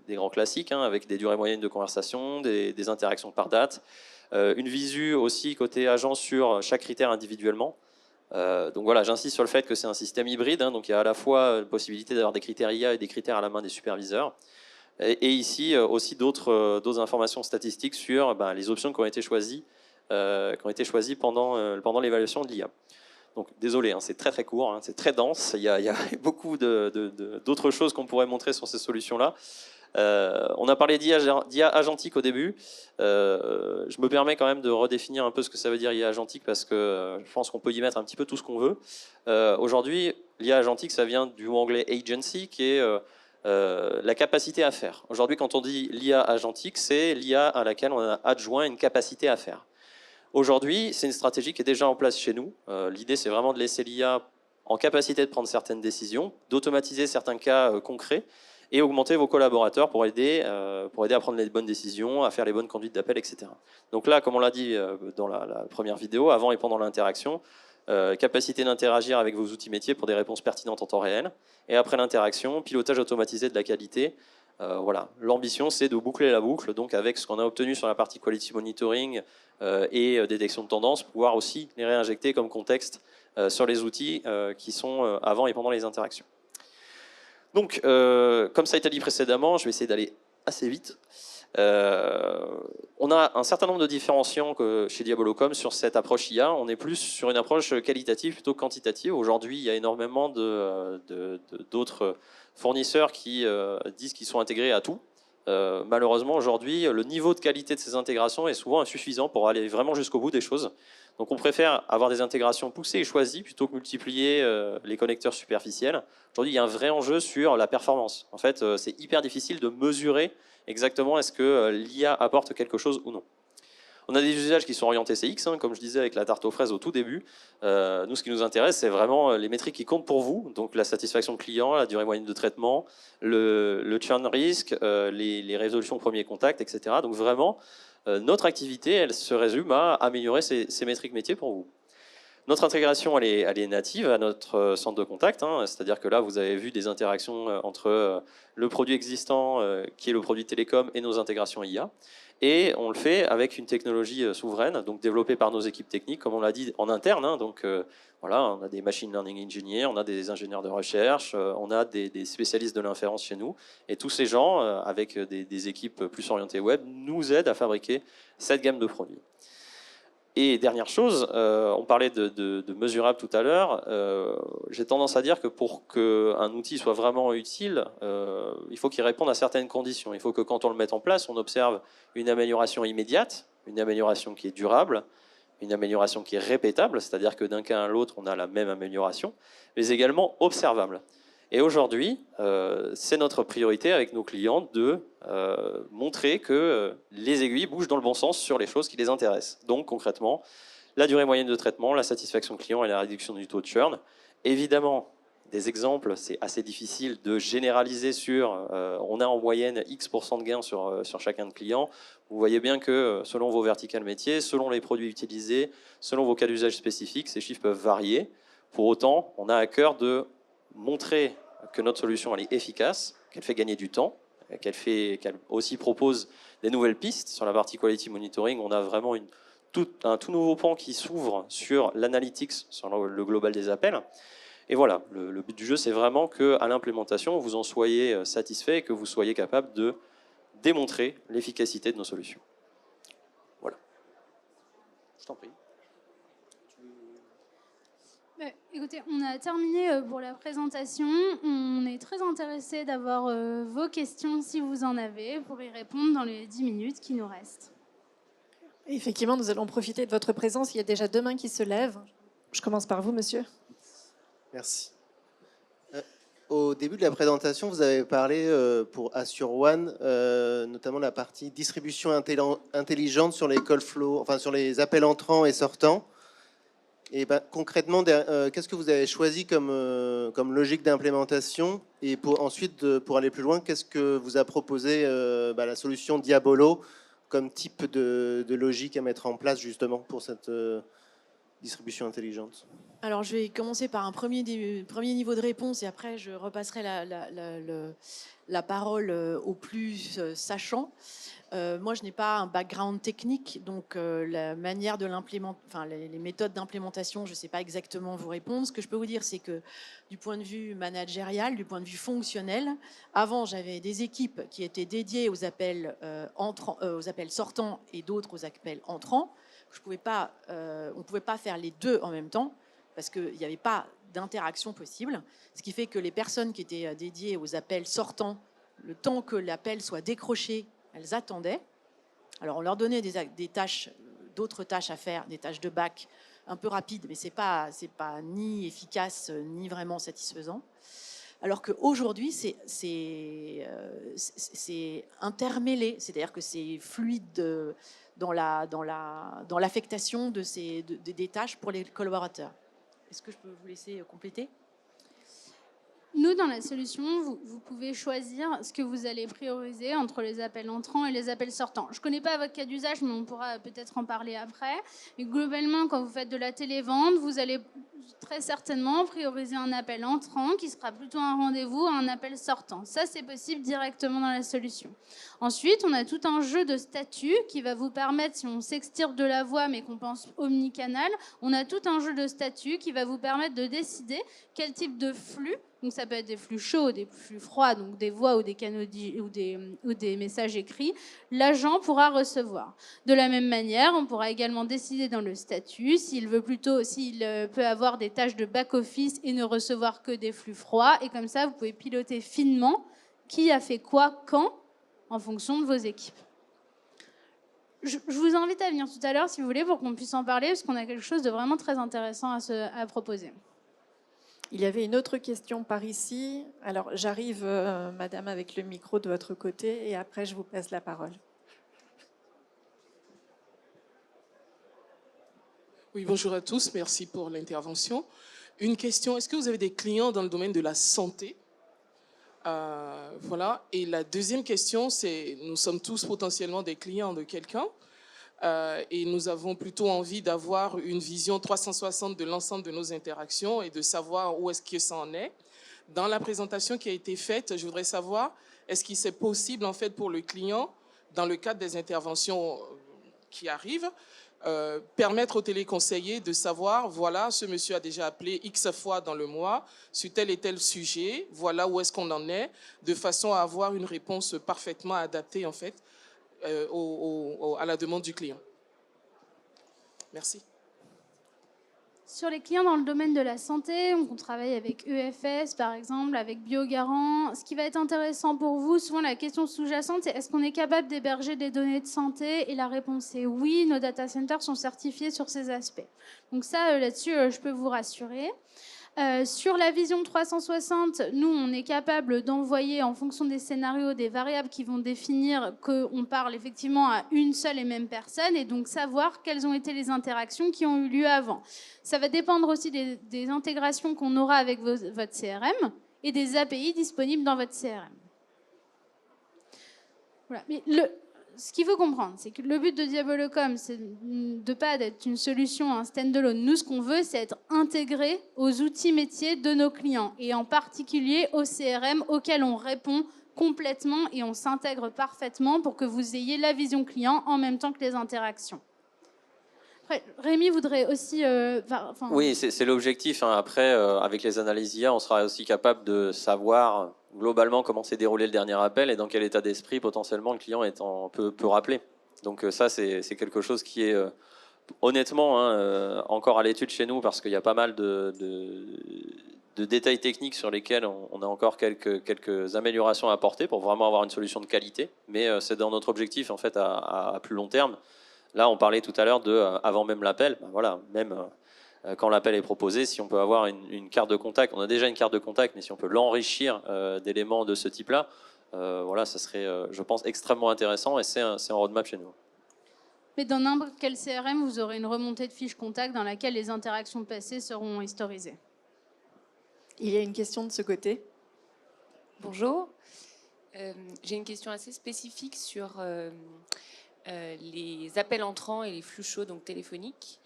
des grands classiques, avec des durées moyennes de conversation, des interactions par date, une visu aussi côté agent sur chaque critère individuellement. Donc voilà, j'insiste sur le fait que c'est un système hybride, donc il y a à la fois la possibilité d'avoir des critères IA et des critères à la main des superviseurs. Et ici aussi d'autres informations statistiques sur les options qui ont été choisies, pendant l'évaluation de l'IA. Donc désolé, c'est très très court, c'est très dense, il y a beaucoup d'autres choses qu'on pourrait montrer sur ces solutions-là. On a parlé d'IA agentique au début. Je me permets quand même de redéfinir un peu ce que ça veut dire IA agentique, parce que je pense qu'on peut y mettre un petit peu tout ce qu'on veut. Aujourd'hui, l'IA agentique, ça vient du mot anglais agency, qui est la capacité à faire. Aujourd'hui, quand on dit l'IA agentique, c'est l'IA à laquelle on a adjoint une capacité à faire. Aujourd'hui, c'est une stratégie qui est déjà en place chez nous. L'idée, c'est vraiment de laisser l'IA en capacité de prendre certaines décisions, d'automatiser certains cas concrets, et augmenter vos collaborateurs pour aider à prendre les bonnes décisions, à faire les bonnes conduites d'appel, etc. Donc là, comme on l'a dit dans la première vidéo, avant et pendant l'interaction, capacité d'interagir avec vos outils métiers pour des réponses pertinentes en temps réel. Et après l'interaction, pilotage automatisé de la qualité. Voilà. L'ambition, c'est de boucler la boucle, donc avec ce qu'on a obtenu sur la partie quality monitoring et détection de tendance, pouvoir aussi les réinjecter comme contexte sur les outils qui sont avant et pendant les interactions. Donc, comme ça a été dit précédemment, je vais essayer d'aller assez vite. On a un certain nombre de différenciants chez Diabolocom sur cette approche IA. On est plus sur une approche qualitative plutôt que quantitative. Aujourd'hui, il y a énormément d'autres fournisseurs qui disent qu'ils sont intégrés à tout. Malheureusement, aujourd'hui, le niveau de qualité de ces intégrations est souvent insuffisant pour aller vraiment jusqu'au bout des choses. Donc on préfère avoir des intégrations poussées et choisies plutôt que multiplier les connecteurs superficiels. Aujourd'hui, il y a un vrai enjeu sur la performance. En fait, c'est hyper difficile de mesurer exactement est-ce que l'IA apporte quelque chose ou non. On a des usages qui sont orientés CX, comme je disais avec la tarte aux fraises au tout début. Nous, ce qui nous intéresse, c'est vraiment les métriques qui comptent pour vous, donc la satisfaction client, la durée moyenne de traitement, le churn risk, les résolutions au premier contact, etc. Donc vraiment, notre activité, elle se résume à améliorer ces métriques métiers pour vous. Notre intégration, elle est native à notre centre de contact, c'est-à-dire que là, vous avez vu des interactions entre le produit existant, qui est le produit télécom, et nos intégrations IA. Et on le fait avec une technologie souveraine, donc développée par nos équipes techniques, comme on l'a dit, en interne. Donc voilà, on a des machine learning engineers, on a des ingénieurs de recherche, on a des spécialistes de l'inférence chez nous. Et tous ces gens, avec des équipes plus orientées web, nous aident à fabriquer cette gamme de produits. Et dernière chose, on parlait de mesurable tout à l'heure. J'ai tendance à dire que pour qu'un outil soit vraiment utile, il faut qu'il réponde à certaines conditions. Il faut que quand on le met en place, on observe une amélioration immédiate, une amélioration qui est durable, une amélioration qui est répétable, c'est-à-dire que d'un cas à l'autre, on a la même amélioration, mais également observable. Et aujourd'hui, c'est notre priorité avec nos clients de montrer que les aiguilles bougent dans le bon sens sur les choses qui les intéressent. Donc concrètement, la durée moyenne de traitement, la satisfaction client et la réduction du taux de churn. Évidemment, des exemples, c'est assez difficile de généraliser sur on a en moyenne X% de gains sur chacun de clients. Vous voyez bien que selon vos verticales métiers, selon les produits utilisés, selon vos cas d'usage spécifiques, ces chiffres peuvent varier. Pour autant, on a à cœur de montrer que notre solution elle est efficace, qu'elle fait gagner du temps, qu'elle aussi propose des nouvelles pistes. Sur la partie quality monitoring, on a vraiment un tout nouveau pan qui s'ouvre sur l'analytics, sur le global des appels. Et voilà, le but du jeu, c'est vraiment qu'à l'implémentation, vous en soyez satisfait et que vous soyez capable de démontrer l'efficacité de nos solutions. Voilà. Je t'en prie. Écoutez, on a terminé pour la présentation. On est très intéressé d'avoir vos questions, si vous en avez, pour y répondre dans les 10 minutes qui nous restent. Effectivement, nous allons profiter de votre présence. Il y a déjà 2 mains qui se lèvent. Je commence par vous, monsieur. Merci. Au début de la présentation, vous avez parlé pour AssureOne, notamment la partie distribution intelligente sur les call flow, enfin sur les appels entrants et sortants. Et concrètement, qu'est-ce que vous avez choisi comme logique d'implémentation? Et ensuite, pour aller plus loin, qu'est-ce que vous a proposé la solution Diabolo comme type de logique à mettre en place justement pour cette distribution intelligente? Alors, je vais commencer par un premier niveau de réponse et après, je repasserai la parole aux plus sachants. Moi, je n'ai pas un background technique, donc la manière de l'implémenter, enfin les méthodes d'implémentation, je ne sais pas exactement vous répondre. Ce que je peux vous dire, c'est que du point de vue managérial, du point de vue fonctionnel, avant, j'avais des équipes qui étaient dédiées aux appels sortants et d'autres aux appels entrants. On ne pouvait pas faire les deux en même temps, parce qu'il n'y avait pas d'interaction possible, ce qui fait que les personnes qui étaient dédiées aux appels sortants, le temps que l'appel soit décroché, elles attendaient. Alors on leur donnait des tâches, d'autres tâches à faire, des tâches de bac un peu rapides, mais c'est pas ni efficace ni vraiment satisfaisant. Alors qu'aujourd'hui, c'est intermêlé, c'est-à-dire que c'est fluide dans l'affectation des tâches pour les collaborateurs. Est-ce que je peux vous laisser compléter ? Nous, dans la solution, vous pouvez choisir ce que vous allez prioriser entre les appels entrants et les appels sortants. Je ne connais pas votre cas d'usage, mais on pourra peut-être en parler après. Et globalement, quand vous faites de la télévente, vous allez très certainement prioriser un appel entrant qui sera plutôt un rendez-vous à un appel sortant. Ça, c'est possible directement dans la solution. Ensuite, on a tout un jeu de statuts qui va vous permettre, si on s'extirpe de la voix mais qu'on pense omnicanal, on a tout un jeu de statuts qui va vous permettre de décider quel type de flux. Donc ça peut être des flux chauds, des flux froids, donc des voix ou des canaux ou des messages écrits, l'agent pourra recevoir. De la même manière, on pourra également décider dans le statut s'il peut avoir des tâches de back-office et ne recevoir que des flux froids. Et comme ça, vous pouvez piloter finement qui a fait quoi, quand, en fonction de vos équipes. Je vous invite à venir tout à l'heure, si vous voulez, pour qu'on puisse en parler, parce qu'on a quelque chose de vraiment très intéressant à proposer. Il y avait une autre question par ici. Alors, j'arrive, madame, avec le micro de votre côté, et après, je vous passe la parole. Oui, bonjour à tous. Merci pour l'intervention. Une question, est-ce que vous avez des clients dans le domaine de la santé ? Voilà. Et la deuxième question, c'est, nous sommes tous potentiellement des clients de quelqu'un. Et nous avons plutôt envie d'avoir une vision 360 de l'ensemble de nos interactions et de savoir où est-ce que ça en est. Dans la présentation qui a été faite, je voudrais savoir, est-ce qu'il est possible en fait pour le client, dans le cadre des interventions qui arrivent, permettre au téléconseiller de savoir, voilà, ce monsieur a déjà appelé X fois dans le mois sur tel et tel sujet, voilà où est-ce qu'on en est, de façon à avoir une réponse parfaitement adaptée en fait, à la demande du client. Merci. Sur les clients dans le domaine de la santé, on travaille avec EFS par exemple, avec Biogarant. Ce qui va être intéressant pour vous, souvent la question sous-jacente, c'est est-ce qu'on est capable d'héberger des données de santé ? Et la réponse est oui, nos data centers sont certifiés sur ces aspects. Donc ça, là-dessus, je peux vous rassurer. Sur la vision 360, nous, on est capable d'envoyer, en fonction des scénarios, des variables qui vont définir qu'on parle effectivement à une seule et même personne, et donc savoir quelles ont été les interactions qui ont eu lieu avant. Ça va dépendre aussi des intégrations qu'on aura avec votre CRM et des API disponibles dans votre CRM. Voilà. Mais ce qu'il faut comprendre, c'est que le but de Diabolocom, c'est de pas d'être une solution, un stand-alone. Nous, ce qu'on veut, c'est être intégré aux outils métiers de nos clients, et en particulier au CRM auquel on répond complètement et on s'intègre parfaitement pour que vous ayez la vision client en même temps que les interactions. Après, Rémi voudrait aussi... Oui, c'est l'objectif. Hein. Après, avec les analyses IA, on sera aussi capable de savoir globalement comment s'est déroulé le dernier appel et dans quel état d'esprit potentiellement le client peut rappeler. Donc ça, c'est quelque chose qui est honnêtement encore à l'étude chez nous, parce qu'il y a pas mal de détails techniques sur lesquels on a encore quelques améliorations à apporter pour vraiment avoir une solution de qualité. Mais c'est dans notre objectif en fait à plus long terme. Là, on parlait tout à l'heure avant même l'appel. Ben voilà, même quand l'appel est proposé, si on peut avoir une carte de contact, on a déjà une carte de contact, mais si on peut l'enrichir d'éléments de ce type-là, voilà, ça serait, je pense, extrêmement intéressant, et c'est un roadmap chez nous. Mais dans n'importe quel CRM, vous aurez une remontée de fiches contact dans laquelle les interactions passées seront historisées. Il y a une question de ce côté. Bonjour. J'ai une question assez spécifique sur les appels entrants et les flux chauds, donc téléphoniques,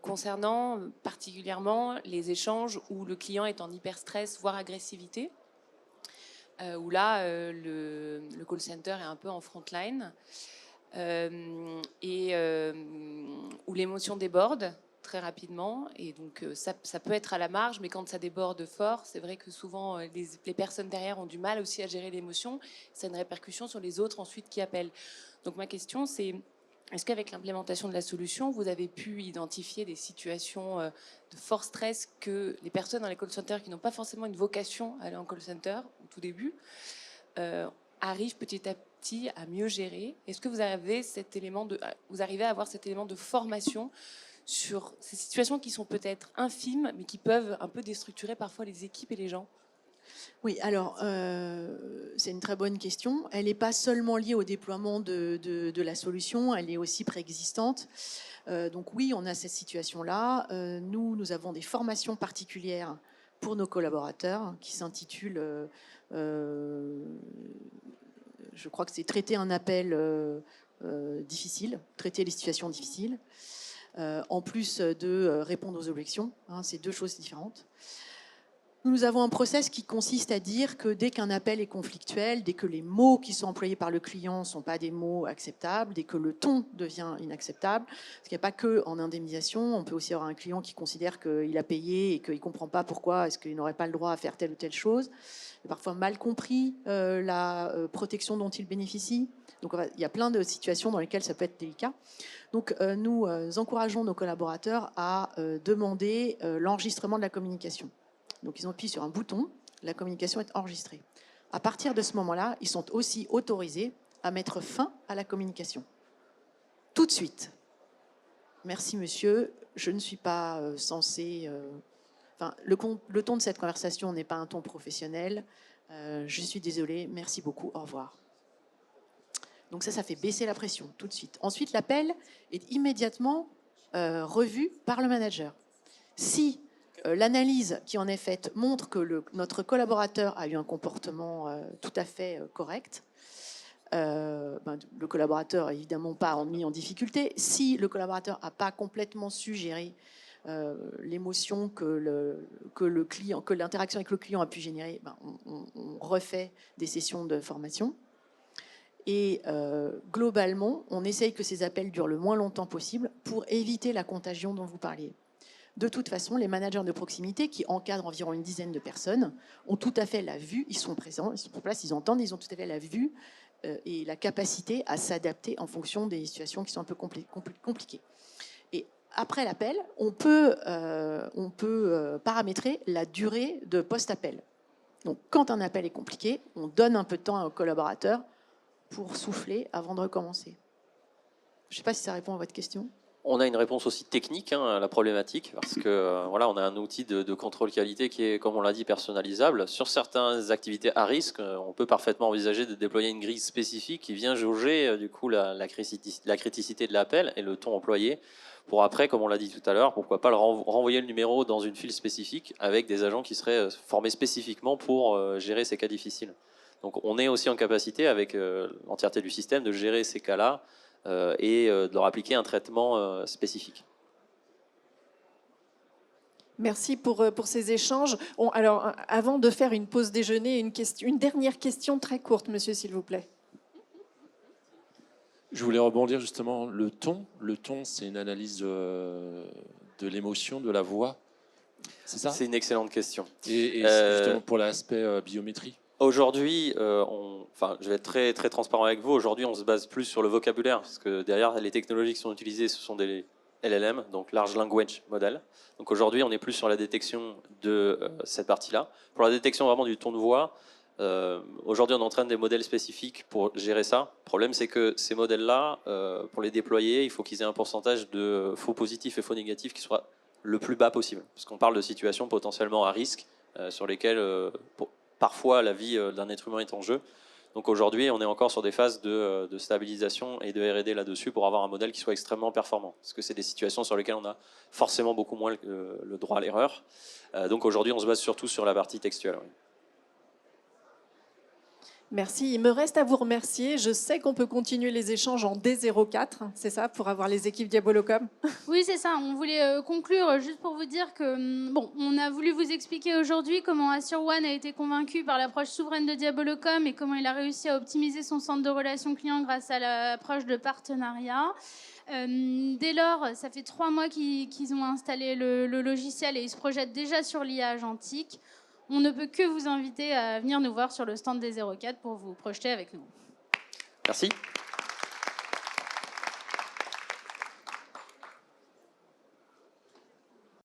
concernant particulièrement les échanges où le client est en hyper-stress, voire agressivité, où là, le call center est un peu en front line, et où l'émotion déborde très rapidement, et donc ça peut être à la marge, mais quand ça déborde fort, c'est vrai que souvent les personnes derrière ont du mal aussi à gérer l'émotion. Ça a une répercussion sur les autres ensuite qui appellent. Donc ma question, c'est: est-ce qu'avec l'implémentation de la solution, vous avez pu identifier des situations de fort stress que les personnes dans les call centers qui n'ont pas forcément une vocation à aller en call center au tout début arrivent petit à petit à mieux gérer? Est-ce que vous arrivez à avoir cet élément de formation sur ces situations qui sont peut-être infimes, mais qui peuvent un peu déstructurer parfois les équipes et les gens? Oui, alors c'est une très bonne question. Elle n'est pas seulement liée au déploiement de la solution, elle est aussi préexistante. Donc oui, on a cette situation-là. Nous avons des formations particulières pour nos collaborateurs qui s'intitulent, je crois que c'est traiter un appel difficile, traiter les situations difficiles. En plus de répondre aux objections, hein, c'est deux choses différentes. Nous avons un process qui consiste à dire que dès qu'un appel est conflictuel, dès que les mots qui sont employés par le client ne sont pas des mots acceptables, dès que le ton devient inacceptable, parce qu'il n'y a pas que en indemnisation, on peut aussi avoir un client qui considère qu'il a payé et qu'il ne comprend pas pourquoi est-ce qu'il n'aurait pas le droit à faire telle ou telle chose, il a parfois mal compris la protection dont il bénéficie. Donc il y a plein de situations dans lesquelles ça peut être délicat. Donc nous encourageons nos collaborateurs à demander l'enregistrement de la communication. Donc ils ont appuyé sur un bouton, la communication est enregistrée. À partir de ce moment-là, ils sont aussi autorisés à mettre fin à la communication. Tout de suite. Merci monsieur, je ne suis pas censé... Enfin, le ton de cette conversation n'est pas un ton professionnel. Je suis désolée, merci beaucoup, au revoir. Donc ça fait baisser la pression tout de suite. Ensuite, l'appel est immédiatement revu par le manager. Si l'analyse qui en est faite montre que notre collaborateur a eu un comportement tout à fait correct, le collaborateur n'est évidemment pas mis en difficulté. Si le collaborateur n'a pas complètement su gérer l'émotion que l'interaction avec le client a pu générer, on refait des sessions de formation. Et globalement, on essaye que ces appels durent le moins longtemps possible pour éviter la contagion dont vous parliez. De toute façon, les managers de proximité, qui encadrent environ une dizaine de personnes, ont tout à fait la vue, ils sont présents, ils sont sur place, ils entendent, ils ont tout à fait la vue et la capacité à s'adapter en fonction des situations qui sont un peu compliquées. Et après l'appel, on peut paramétrer la durée de post-appel. Donc, quand un appel est compliqué, on donne un peu de temps aux collaborateurs pour souffler avant de recommencer. Je ne sais pas si ça répond à votre question. On a une réponse aussi technique à la problématique, parce que voilà, on a un outil de contrôle qualité qui est, comme on l'a dit, personnalisable. Sur certaines activités à risque, on peut parfaitement envisager de déployer une grille spécifique qui vient jauger du coup la criticité de l'appel et le ton employé, pour après, comme on l'a dit tout à l'heure, pourquoi pas renvoyer le numéro dans une file spécifique avec des agents qui seraient formés spécifiquement pour gérer ces cas difficiles. Donc on est aussi en capacité, avec l'entièreté du système, de gérer ces cas-là et de leur appliquer un traitement spécifique. Merci pour ces échanges. Alors, avant de faire une pause déjeuner, une dernière question très courte, monsieur, s'il vous plaît. Je voulais rebondir justement, le ton. Le ton, c'est une analyse de l'émotion, de la voix. C'est ça? C'est une excellente question. Et justement pour l'aspect biométrie. Aujourd'hui, je vais être très, très transparent avec vous. Aujourd'hui, on se base plus sur le vocabulaire, parce que derrière, les technologies qui sont utilisées, ce sont des LLM, donc Large Language Model. Donc aujourd'hui, on est plus sur la détection de cette partie-là. Pour la détection vraiment du ton de voix, aujourd'hui, on entraîne des modèles spécifiques pour gérer ça. Le problème, c'est que ces modèles-là, pour les déployer, il faut qu'ils aient un pourcentage de faux positifs et faux négatifs qui soit le plus bas possible. Parce qu'on parle de situations potentiellement à risque, sur lesquelles parfois la vie d'un être humain est en jeu. Donc aujourd'hui, on est encore sur des phases de stabilisation et de R&D là-dessus pour avoir un modèle qui soit extrêmement performant. Parce que c'est des situations sur lesquelles on a forcément beaucoup moins le droit à l'erreur. Donc aujourd'hui, on se base surtout sur la partie textuelle. Oui. Merci. Il me reste à vous remercier. Je sais qu'on peut continuer les échanges en D04, c'est ça, pour avoir les équipes Diabolocom? Oui, c'est ça. On voulait conclure juste pour vous dire que, bon, on a voulu vous expliquer aujourd'hui comment Assure1 a été convaincu par l'approche souveraine de Diabolocom et comment il a réussi à optimiser son centre de relations clients grâce à l'approche de partenariat. Dès lors, ça fait 3 mois qu'ils ont installé le logiciel et ils se projettent déjà sur l'IA agentique. On ne peut que vous inviter à venir nous voir sur le stand des 04 pour vous projeter avec nous. Merci.